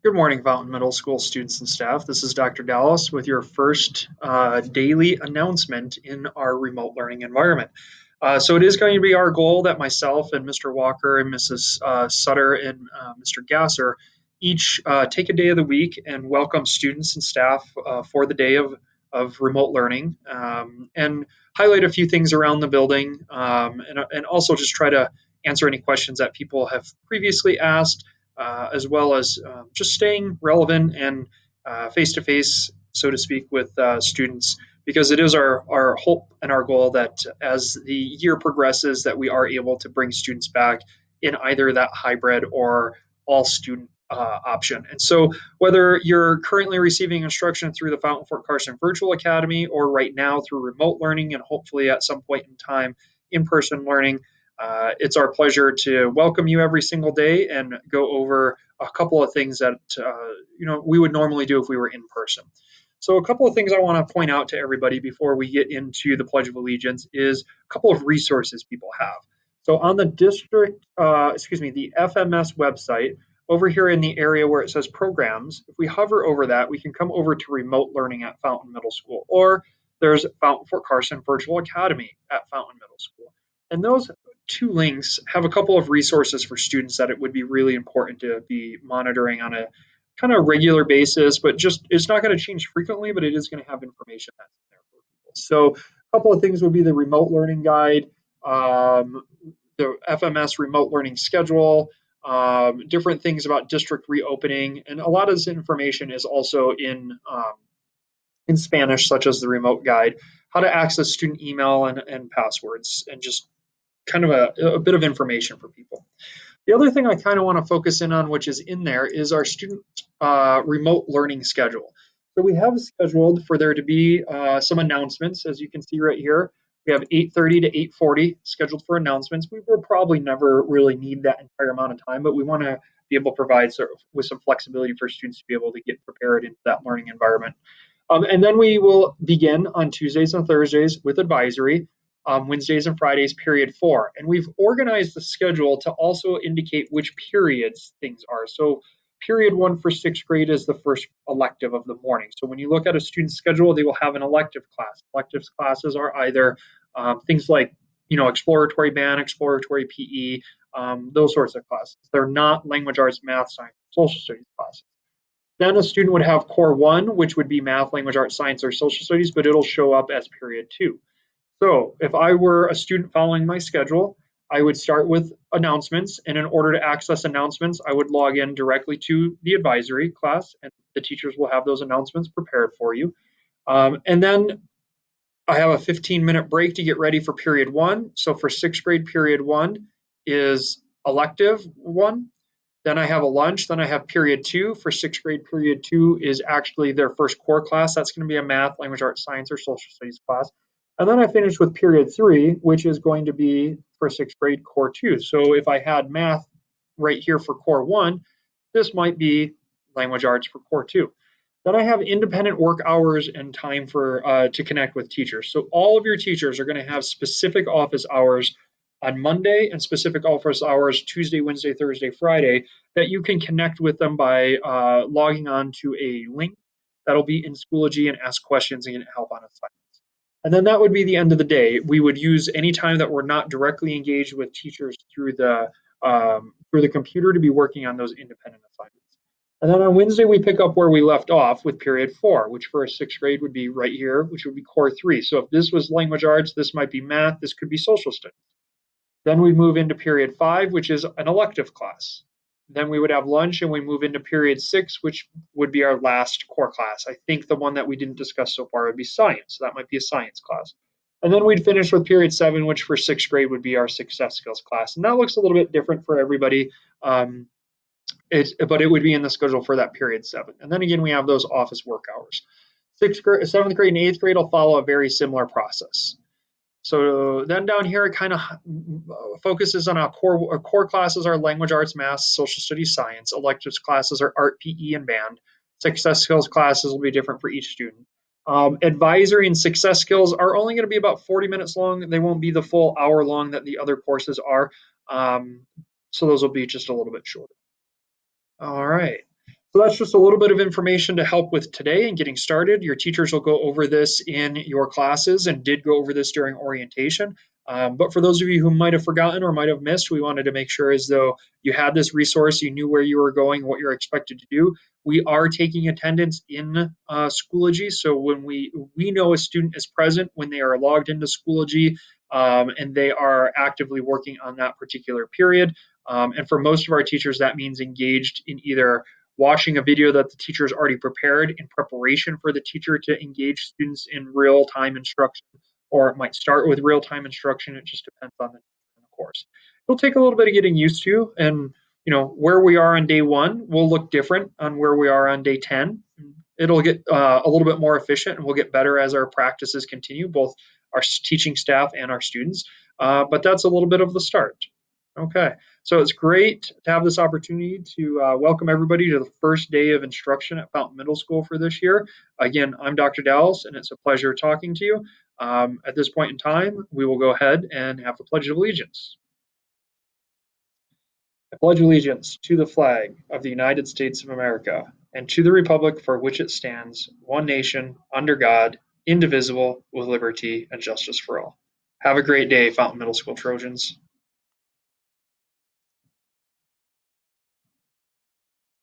Good morning, Fountain Middle School students and staff. This is Dr. Dallas with your first daily announcement in our remote learning environment. So it is going to be our goal that myself and Mr. Walker and Mrs. Sutter and Mr. Gasser each take a day of the week and welcome students and staff for the day of remote learning and highlight a few things around the building and also just try to answer any questions that people have previously asked as well as just staying relevant and face to face, so to speak, with students, because it is our hope and our goal that as the year progresses, that we are able to bring students back in either that hybrid or all student option. And so, whether you're currently receiving instruction through the Fountain Fort Carson Virtual Academy or right now through remote learning, and hopefully at some point in time in person learning, it's our pleasure to welcome you every single day and go over a couple of things that we would normally do if we were in person. So a couple of things I want to point out to everybody before we get into the Pledge of Allegiance is a couple of resources people have. So on the the FMS website, over here in the area where it says programs, if we hover over that, we can come over to remote learning at Fountain Middle School, or there's Fountain Fort Carson Virtual Academy at Fountain Middle School. And those two links have a couple of resources for students that it would be really important to be monitoring on a kind of regular basis, but just it's not going to change frequently, but it is going to have information that's in there for people. So a couple of things would be the remote learning guide, the FMS remote learning schedule, different things about district reopening, and a lot of this information is also in Spanish, such as the remote guide, how to access student email and passwords, and just kind of a bit of information for people. The other thing I kind of want to focus in on, which is in there, is our student remote learning schedule. So we have scheduled for there to be some announcements, as you can see right here. We have 8:30 to 8:40 scheduled for announcements. We will probably never really need that entire amount of time, but we want to be able to provide sort of with some flexibility for students to be able to get prepared into that learning environment. And then we will begin on Tuesdays and Thursdays with advisory, Wednesdays and Fridays, period 4. And we've organized the schedule to also indicate which periods things are. So period 1 for 6th grade is the first elective of the morning. So when you look at a student's schedule, they will have an elective class. Elective classes are either things like, exploratory band, exploratory PE, those sorts of classes. They're not language arts, math, science, social studies classes. Then a student would have core 1, which would be math, language arts, science, or social studies, but it'll show up as period 2. So if I were a student following my schedule, I would start with announcements, and in order to access announcements, I would log in directly to the advisory class, and the teachers will have those announcements prepared for you. And then I have a 15-minute break to get ready for period 1. So for 6th grade, period 1 is elective 1. Then I have a lunch. Then I have period 2. For 6th grade, period 2 is actually their first core class. That's going to be a math, language arts, science, or social studies class. And then I finish with period 3, which is going to be for 6th grade, core 2. So if I had math right here for core 1, this might be language arts for core 2. Then I have independent work hours and time for to connect with teachers. So all of your teachers are going to have specific office hours on Monday and specific office hours Tuesday, Wednesday, Thursday, Friday that you can connect with them by logging on to a link that'll be in Schoology and ask questions and get help on assignments. And then that would be the end of the day. We would use any time that we're not directly engaged with teachers through the computer to be working on those independent assignments. And then on Wednesday, we pick up where we left off with period 4, which for a 6th grade would be right here, which would be core 3. So if this was language arts, this might be math, this could be social studies. Then we move into period 5, which is an elective class. Then we would have lunch and we move into period 6, which would be our last core class. I think the one that we didn't discuss so far would be science. So that might be a science class. And then we'd finish with period 7, which for 6th grade would be our success skills class. And that looks a little bit different for everybody. But it would be in the schedule for that period 7. And then again, we have those office work hours. 7th grade and 8th grade will follow a very similar process. So then down here, it kind of focuses on our core classes are language arts, math, social studies, science. Electives classes are art, PE, and band. Success skills classes will be different for each student. Advisory and success skills are only going to be about 40 minutes long. They won't be the full hour long that the other courses are. So those will be just a little bit shorter. All right. So that's just a little bit of information to help with today and getting started. Your teachers will go over this in your classes and did go over this during orientation. But for those of you who might have forgotten or might have missed, we wanted to make sure as though you had this resource, you knew where you were going, what you're expected to do. We are taking attendance in Schoology. So when we know a student is present when they are logged into Schoology and they are actively working on that particular period. And for most of our teachers, that means engaged in either watching a video that the teacher has already prepared in preparation for the teacher to engage students in real-time instruction, or it might start with real-time instruction. It just depends on the teacher and the course. It'll take a little bit of getting used to, and where we are on day one will look different on where we are on day 10. It'll get a little bit more efficient, and we'll get better as our practices continue, both our teaching staff and our students. But that's a little bit of the start. Okay, so it's great to have this opportunity to welcome everybody to the first day of instruction at Fountain Middle School for this year. Again, I'm Dr. Dallas, and it's a pleasure talking to you. At this point in time, we will go ahead and have the Pledge of Allegiance. I pledge allegiance to the flag of the United States of America and to the republic for which it stands, one nation, under God, indivisible, with liberty and justice for all. Have a great day, Fountain Middle School Trojans.